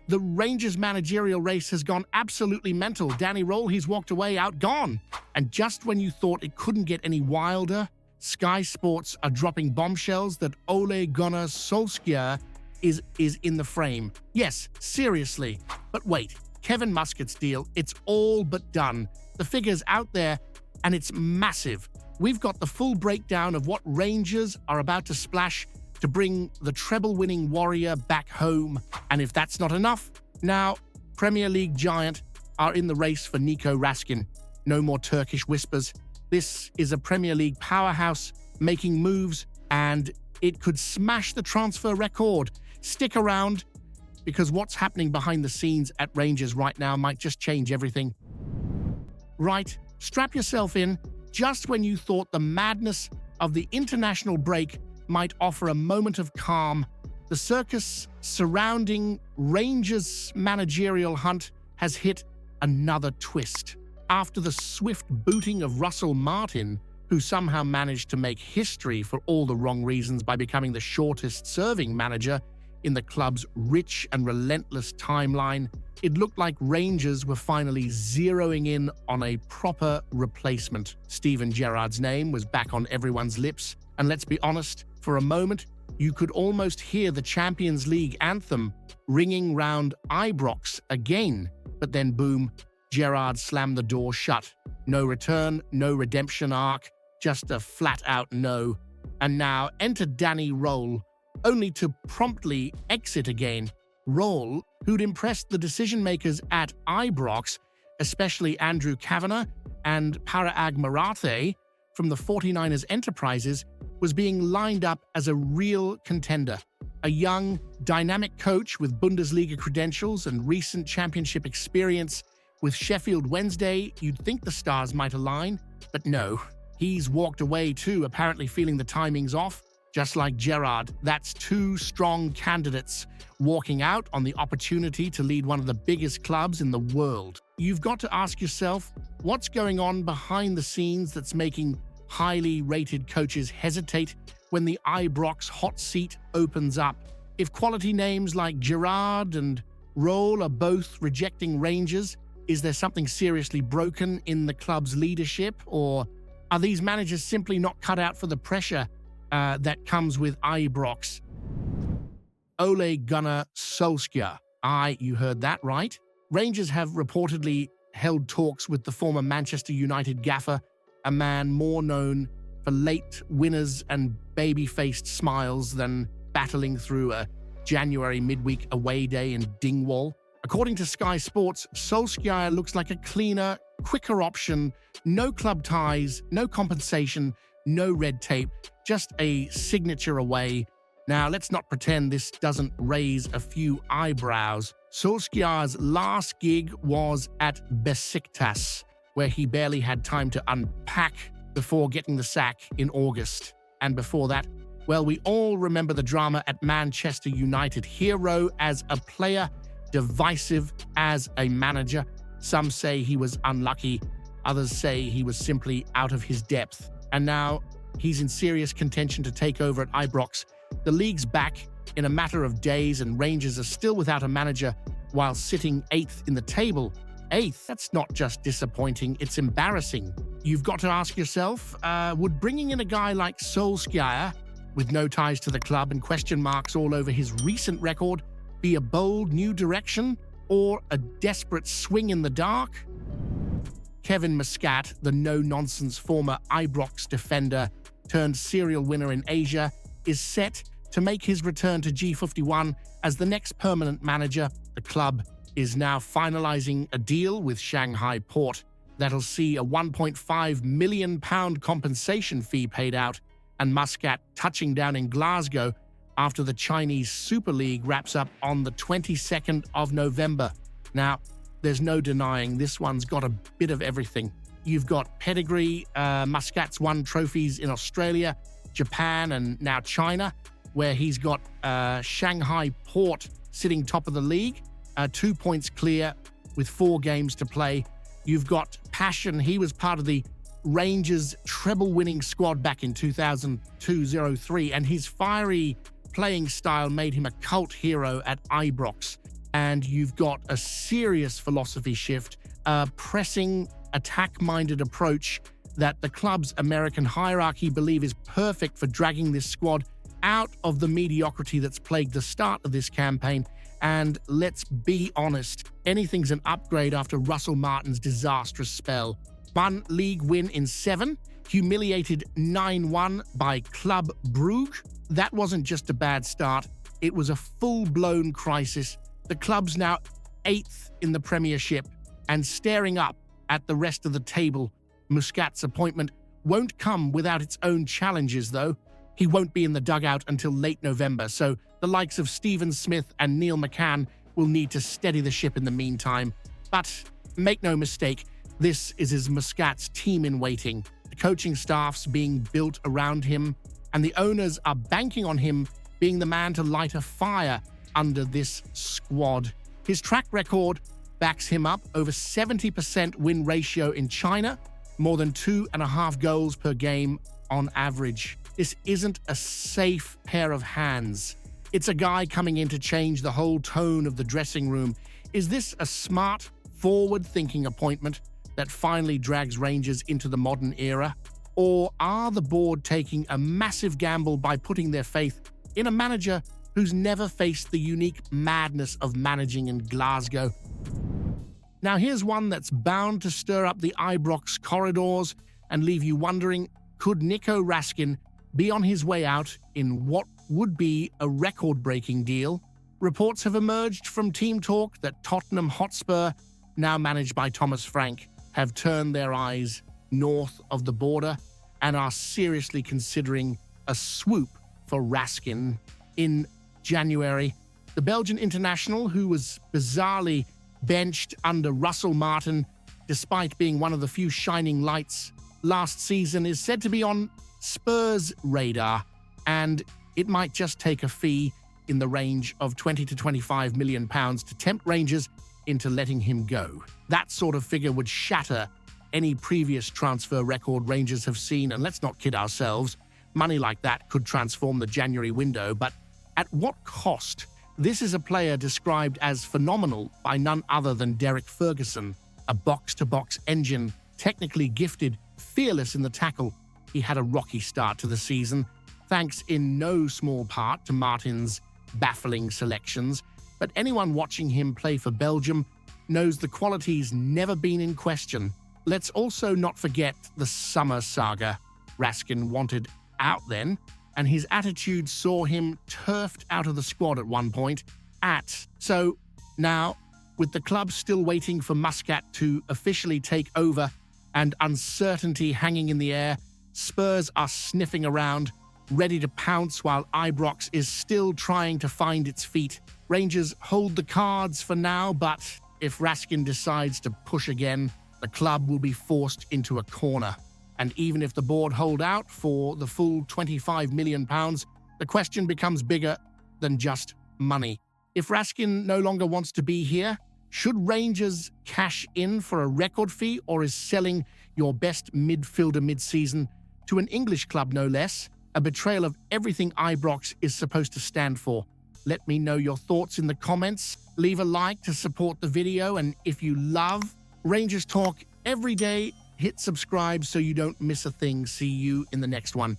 The Rangers managerial race has gone absolutely mental. Danny Rohl, he's walked away, outgone. And just when you thought it couldn't get any wilder, Sky Sports are dropping bombshells that Ole Gunnar Solskjaer is in the frame. Yes, seriously. But wait, Kevin Muscat's deal, it's all but done. The figure's out there, and it's massive. We've got the full breakdown of what Rangers are about to splash to bring the treble-winning warrior back home. And if that's not enough, now Premier League giant are in the race for Nico Raskin. No more Turkish whispers. This is a Premier League powerhouse making moves, and it could smash the transfer record. Stick around, because what's happening behind the scenes at Rangers right now might just change everything. Right, strap yourself in. Just when you thought the madness of the international break might offer a moment of calm, the circus surrounding Rangers' managerial hunt has hit another twist. After the swift booting of Russell Martin, who somehow managed to make history for all the wrong reasons by becoming the shortest-serving manager in the club's rich and relentless timeline, it looked like Rangers were finally zeroing in on a proper replacement. Steven Gerrard's name was back on everyone's lips, and let's be honest, for a moment, you could almost hear the Champions League anthem ringing round Ibrox again. But then boom, Gerrard slammed the door shut. No return, no redemption arc, just a flat-out no. And now enter Danny Rohl, only to promptly exit again. Röhl, who'd impressed the decision-makers at Ibrox, especially Andrew Kavanagh and Parag Marathe from the 49ers enterprises, was being lined up as a real contender. A young, dynamic coach with Bundesliga credentials and recent championship experience with Sheffield Wednesday, you'd think the stars might align, but no. He's walked away too, apparently feeling the timing's off. Just like Gerrard, that's two strong candidates walking out on the opportunity to lead one of the biggest clubs in the world. You've got to ask yourself, what's going on behind the scenes that's making highly rated coaches hesitate when the Ibrox hot seat opens up? If quality names like Gerrard and Röhl are both rejecting Rangers, is there something seriously broken in the club's leadership, or are these managers simply not cut out for the pressure that comes with Ibrox? Ole Gunnar Solskjaer. You heard that right. Rangers have reportedly held talks with the former Manchester United gaffer, a man more known for late winners and baby-faced smiles than battling through a January midweek away day in Dingwall. According to Sky Sports, Solskjaer looks like a cleaner, quicker option, no club ties, no compensation, no red tape, just a signature away. Now, let's not pretend this doesn't raise a few eyebrows. Solskjaer's last gig was at Besiktas, where he barely had time to unpack before getting the sack in August. And before that, well, we all remember the drama at Manchester United. Hero as a player, divisive as a manager. Some say he was unlucky, others say he was simply out of his depth. And now he's in serious contention to take over at Ibrox. The league's back in a matter of days, and Rangers are still without a manager while sitting 8th in the table. 8th? That's not just disappointing, it's embarrassing. You've got to ask yourself, would bringing in a guy like Solskjaer, with no ties to the club and question marks all over his recent record, be a bold new direction or a desperate swing in the dark? Kevin Muscat, the no-nonsense former Ibrox defender turned serial winner in Asia, is set to make his return to G51 as the next permanent manager. The club is now finalizing a deal with Shanghai Port that'll see a £1.5 million compensation fee paid out, and Muscat touching down in Glasgow after the Chinese Super League wraps up on the 22nd of November. Now, there's no denying this one's got a bit of everything. You've got pedigree. Muscat's won trophies in Australia, Japan, and now China, where he's got Shanghai Port sitting top of the league, 2 points clear with 4 games to play. You've got passion. He was part of the Rangers treble-winning squad back in 2002-03, and his fiery playing style made him a cult hero at Ibrox. and you've got a serious philosophy shift, a pressing, attack-minded approach that the club's American hierarchy believe is perfect for dragging this squad out of the mediocrity that's plagued the start of this campaign. And let's be honest, anything's an upgrade after Russell Martin's disastrous spell. 1 league win in 7, humiliated 9-1 by Club Brugge. That wasn't just a bad start, it was a full-blown crisis. The club's now 8th in the Premiership and staring up at the rest of the table. Muscat's appointment won't come without its own challenges, though. He won't be in the dugout until late November, so the likes of Stephen Smith and Neil McCann will need to steady the ship in the meantime. But make no mistake, this is Muscat's team in waiting. The coaching staff's being built around him, and the owners are banking on him being the man to light a fire under this squad. His track record backs him up: over 70% win ratio in China, more than 2.5 goals per game on average. This isn't a safe pair of hands. It's a guy coming in to change the whole tone of the dressing room. Is this a smart, forward-thinking appointment that finally drags Rangers into the modern era? Or are the board taking a massive gamble by putting their faith in a manager who's never faced the unique madness of managing in Glasgow? Now here's one that's bound to stir up the Ibrox corridors and leave you wondering, could Nico Raskin be on his way out in what would be a record-breaking deal? Reports have emerged from Team Talk that Tottenham Hotspur, now managed by Thomas Frank, have turned their eyes north of the border and are seriously considering a swoop for Raskin. In January, the Belgian international, who was bizarrely benched under Russell Martin despite being one of the few shining lights last season, is said to be on Spurs' radar, and it might just take a fee in the range of £20 to £25 million to tempt Rangers into letting him go. That sort of figure would shatter any previous transfer record Rangers have seen, and let's not kid ourselves, money like that could transform the January window, but at what cost? This is a player described as phenomenal by none other than Derek Ferguson, a box-to-box engine, technically gifted, fearless in the tackle. He had a rocky start to the season, thanks in no small part to Martin's baffling selections, but anyone watching him play for Belgium knows the quality's never been in question. Let's also not forget the summer saga. Raskin wanted out then, and his attitude saw him turfed out of the squad at one point. So now, with the club still waiting for Muscat to officially take over and uncertainty hanging in the air, Spurs are sniffing around, ready to pounce while Ibrox is still trying to find its feet. Rangers hold the cards for now, but if Raskin decides to push again, the club will be forced into a corner. And even if the board hold out for the full £25 million, the question becomes bigger than just money. If Raskin no longer wants to be here, should Rangers cash in for a record fee, or is selling your best midfielder mid-season to an English club no less a betrayal of everything Ibrox is supposed to stand for? Let me know your thoughts in the comments. Leave a like to support the video, and if you love Rangers Talk every day, hit subscribe so you don't miss a thing. See you in the next one.